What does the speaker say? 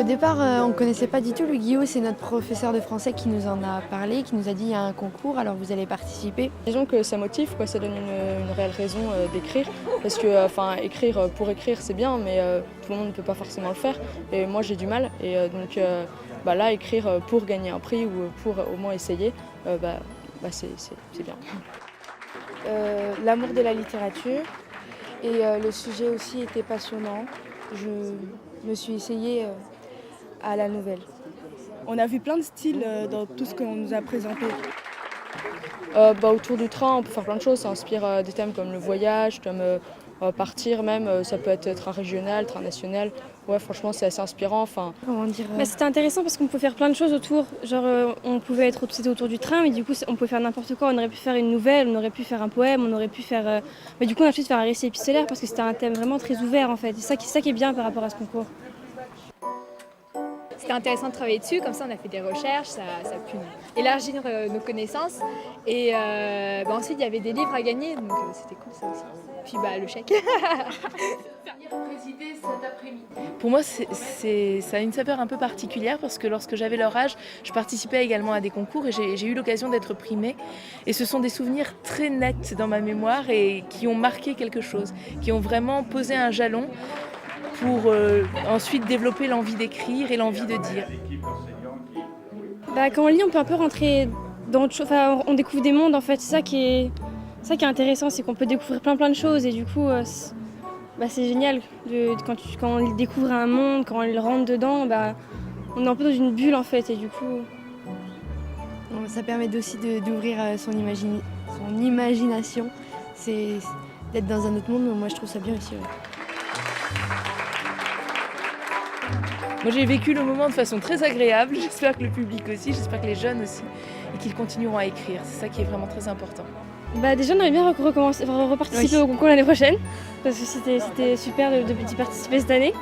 Au départ, on ne connaissait pas du tout le Guillaume, c'est notre professeur de français qui nous en a parlé, qui nous a dit il y a un concours, alors vous allez participer. Disons que ça motive, quoi, ça donne une réelle raison d'écrire. Parce que écrire pour écrire c'est bien, mais tout le monde ne peut pas forcément le faire. Et moi j'ai du mal. Et donc là, écrire pour gagner un prix ou pour au moins essayer, c'est bien. L'amour de la littérature et le sujet aussi était passionnant. Je me suis essayée à la nouvelle. On a vu plein de styles dans tout ce qu'on nous a présenté. Autour du train, on peut faire plein de choses. Ça inspire des thèmes comme le voyage, comme partir même. Ça peut être train régional, train national. Ouais, franchement, c'est assez inspirant. Comment dire C'était intéressant parce qu'on pouvait faire plein de choses autour. Genre, c'était autour du train, mais du coup, on pouvait faire n'importe quoi. On aurait pu faire une nouvelle, on aurait pu faire un poème, on aurait pu faire. Mais du coup, on a choisi de faire un récit épistolaire parce que c'était un thème vraiment très ouvert en fait. C'est ça qui est bien par rapport à ce concours. C'était intéressant de travailler dessus, comme ça on a fait des recherches, ça a pu élargir nos connaissances. Et ensuite il y avait des livres à gagner, donc c'était cool ça aussi. Puis le chèque. Pour moi, ça a une saveur un peu particulière parce que lorsque j'avais leur âge, je participais également à des concours et j'ai eu l'occasion d'être primée. Et ce sont des souvenirs très nets dans ma mémoire et qui ont marqué quelque chose, qui ont vraiment posé un jalon pour ensuite développer l'envie d'écrire et l'envie de dire. Quand on lit, on peut un peu rentrer dans autre chose. On découvre des mondes en fait. C'est ça qui est intéressant, c'est qu'on peut découvrir plein de choses et du coup, c'est génial. Quand on découvre un monde, quand on rentre dedans, on est un peu dans une bulle en fait et du coup. Ça permet aussi d'ouvrir son imagination, c'est d'être dans un autre monde. Moi, je trouve ça bien aussi. Ouais. Moi, j'ai vécu le moment de façon très agréable. J'espère que le public aussi, j'espère que les jeunes aussi, et qu'ils continueront à écrire. C'est ça qui est vraiment très important. Déjà, on aimerait bien reparticiper au concours l'année prochaine, parce que c'était super d'y participer cette année.